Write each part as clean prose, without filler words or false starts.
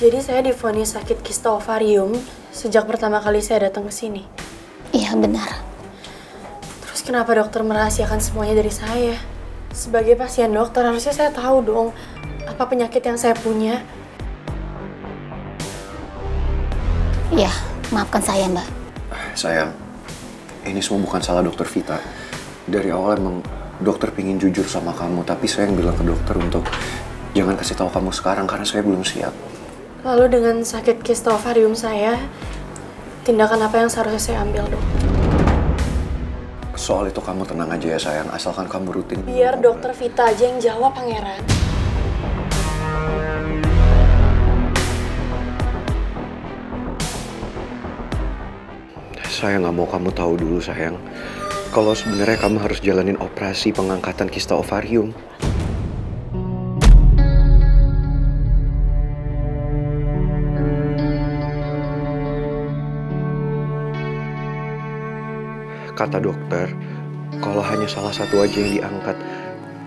Jadi saya divonis sakit kista ovarium sejak pertama kali saya datang ke sini. Iya, benar. Terus kenapa dokter merahasiakan semuanya dari saya? Sebagai pasien dokter harusnya saya tahu dong apa penyakit yang saya punya. Iya, maafkan saya, Mbak. Sayang, ini semua bukan salah dokter Vita. Dari awal emang dokter pingin jujur sama kamu, tapi saya yang bilang ke dokter untuk jangan kasih tahu kamu sekarang karena saya belum siap. Lalu dengan sakit kista ovarium saya, tindakan apa yang seharusnya saya ambil, dok? Soal itu kamu tenang aja ya sayang, asalkan kamu rutin. Biar dokter Vita aja yang jawab, Pangeran. Saya nggak mau kamu tahu dulu sayang, kalau sebenarnya kamu harus jalanin operasi pengangkatan kista ovarium. Kata dokter, kalau hanya salah satu aja yang diangkat,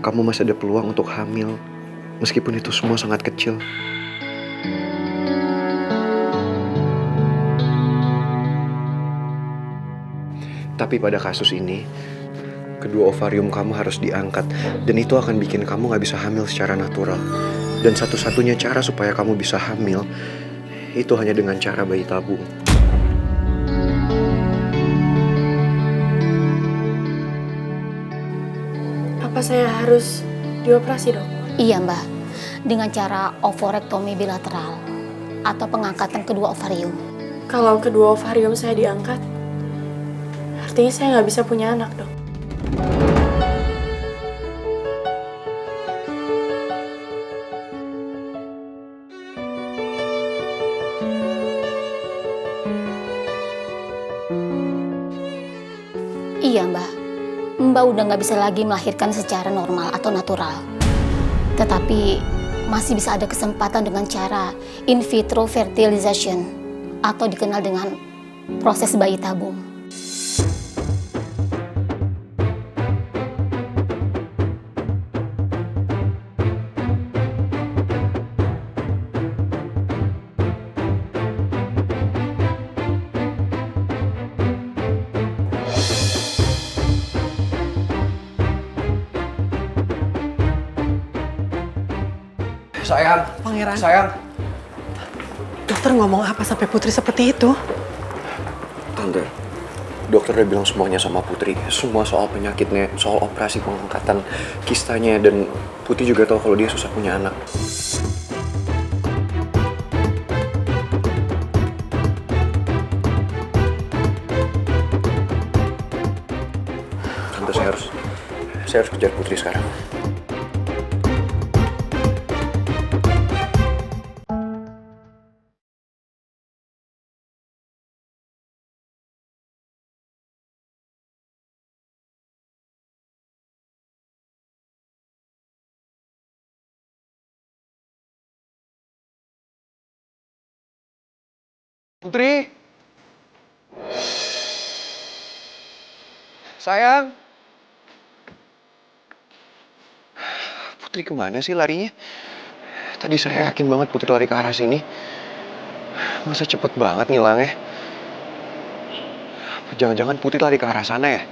kamu masih ada peluang untuk hamil, meskipun itu semua sangat kecil. Tapi pada kasus ini, kedua ovarium kamu harus diangkat, dan itu akan bikin kamu nggak bisa hamil secara natural. Dan satu-satunya cara supaya kamu bisa hamil, itu hanya dengan cara bayi tabung. Apa saya harus dioperasi, dok? Iya, Mbak. Dengan cara ovarektomi bilateral atau pengangkatan kedua ovarium. Kalau kedua ovarium saya diangkat, artinya saya nggak bisa punya anak, dok. Iya, Mbak. Mbak udah nggak bisa lagi melahirkan secara normal atau natural. Tetapi masih bisa ada kesempatan dengan cara in vitro fertilization atau dikenal dengan proses bayi tabung. Sayang, Pangeran. sayang. Dokter ngomong apa sampai Putri seperti itu? Tante, dokter udah bilang semuanya sama Putri. Semua soal penyakitnya, soal operasi pengangkatan kistanya, dan Putri juga tahu kalau dia susah punya anak. Tante, saya harus kejar Putri sekarang. Putri! Sayang! Putri kemana sih larinya? Tadi saya yakin banget Putri lari ke arah sini. Masa cepet banget ngilangnya? Jangan-jangan Putri lari ke arah sana ya?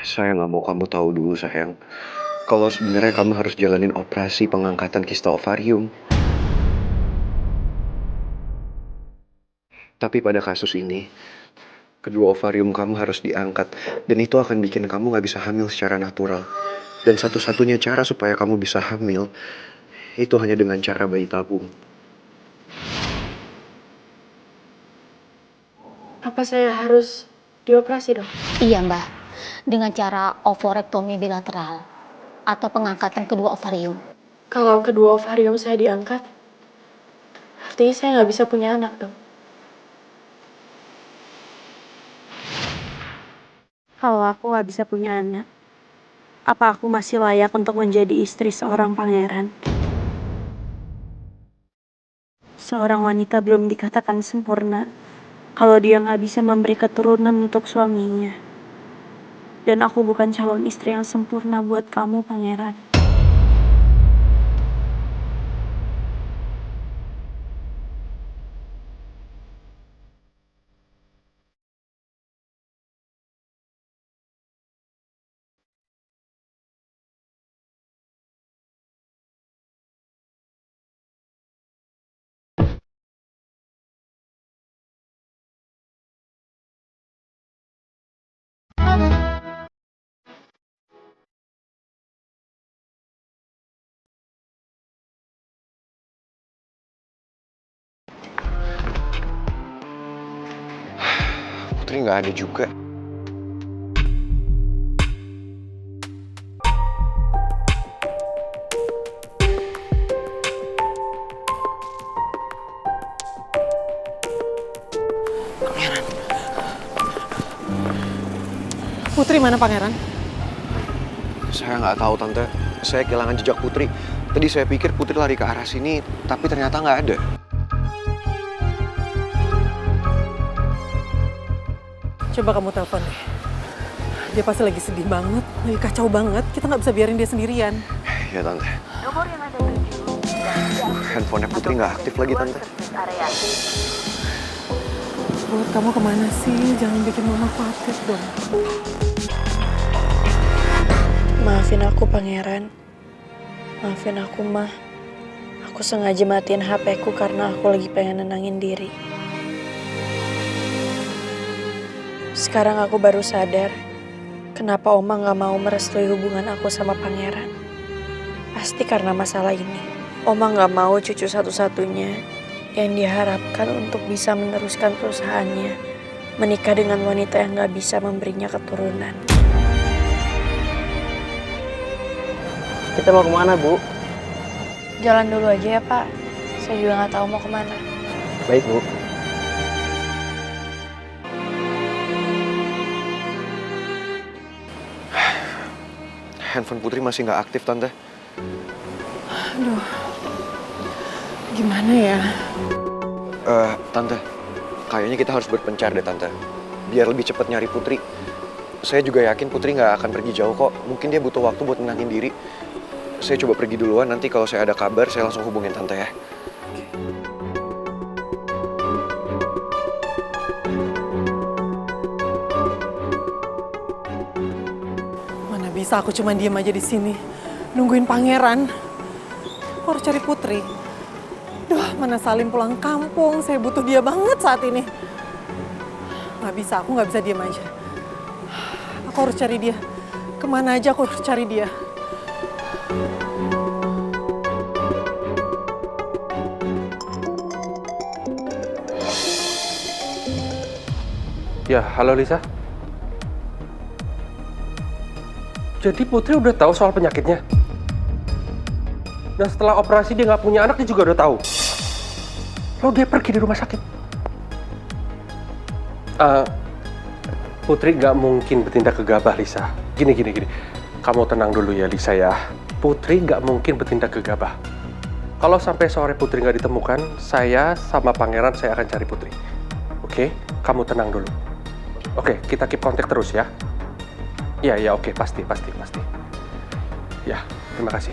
Saya nggak mau kamu tahu dulu sayang, kalau sebenarnya kamu harus jalanin operasi pengangkatan kista ovarium. Tapi pada kasus ini, kedua ovarium kamu harus diangkat, dan itu akan bikin kamu nggak bisa hamil secara natural. Dan satu-satunya cara supaya kamu bisa hamil, itu hanya dengan cara bayi tabung. Apa saya harus dioperasi, dok? Iya, Mbak. Dengan cara ovarektomi bilateral atau pengangkatan kedua ovarium. Kalau kedua ovarium saya diangkat, artinya saya nggak bisa punya anak, dok. Kalau aku nggak bisa punya anak, apa aku masih layak untuk menjadi istri seorang pangeran? Seorang wanita belum dikatakan sempurna, kalau dia nggak bisa memberi keturunan untuk suaminya. Dan aku bukan calon istri yang sempurna buat kamu, Pangeran. Putri nggak ada juga. Putri mana Pangeran? Saya nggak tahu tante. Saya kehilangan jejak Putri. Tadi saya pikir Putri lari ke arah sini, tapi ternyata nggak ada. Coba kamu telepon deh. Dia pasti lagi sedih banget, lagi kacau banget. Kita nggak bisa biarin dia sendirian. Ya tante. Handphonenya Putri nggak aktif lagi tante. Buat kamu kemana sih? Jangan bikin mama khawatir dong. Maafin aku, Pangeran. Maafin aku, Mah. Aku sengaja matiin HP-ku karena aku lagi pengen nenangin diri. Sekarang aku baru sadar kenapa Oma gak mau merestui hubungan aku sama Pangeran. Pasti karena masalah ini. Oma gak mau cucu satu-satunya yang diharapkan untuk bisa meneruskan perusahaannya menikah dengan wanita yang gak bisa memberinya keturunan. Kita mau kemana, Bu? Jalan dulu aja ya, Pak. Saya juga gak tahu mau kemana. Baik, Bu. Handphone Putri masih nggak aktif tante. Aduh, gimana ya? Tante, kayaknya kita harus berpencar deh tante. Biar lebih cepat nyari Putri. Saya juga yakin Putri nggak akan pergi jauh kok. Mungkin dia butuh waktu buat nenangin diri. Saya coba pergi duluan, nanti kalau saya ada kabar, saya langsung hubungin tante ya. Mana bisa aku cuma diem aja di sini, nungguin Pangeran. Aku harus cari Putri. Duh, mana Salim pulang kampung, saya butuh dia banget saat ini. Nggak bisa, aku nggak bisa diem aja. Aku harus cari dia. Kemana aja aku harus cari dia. Ya, halo Lisa. Jadi Putri udah tahu soal penyakitnya? Dan setelah operasi dia nggak punya anak, dia juga udah tahu. Lalu dia pergi di rumah sakit. Putri nggak mungkin bertindak gegabah, Lisa. Gini. Kamu tenang dulu ya, Lisa ya. Putri nggak mungkin bertindak gegabah. Kalau sampai sore Putri nggak ditemukan, saya sama Pangeran saya akan cari Putri. Oke? Kamu tenang dulu. Oke, kita keep kontak terus ya. Iya, oke, pasti. Ya, terima kasih.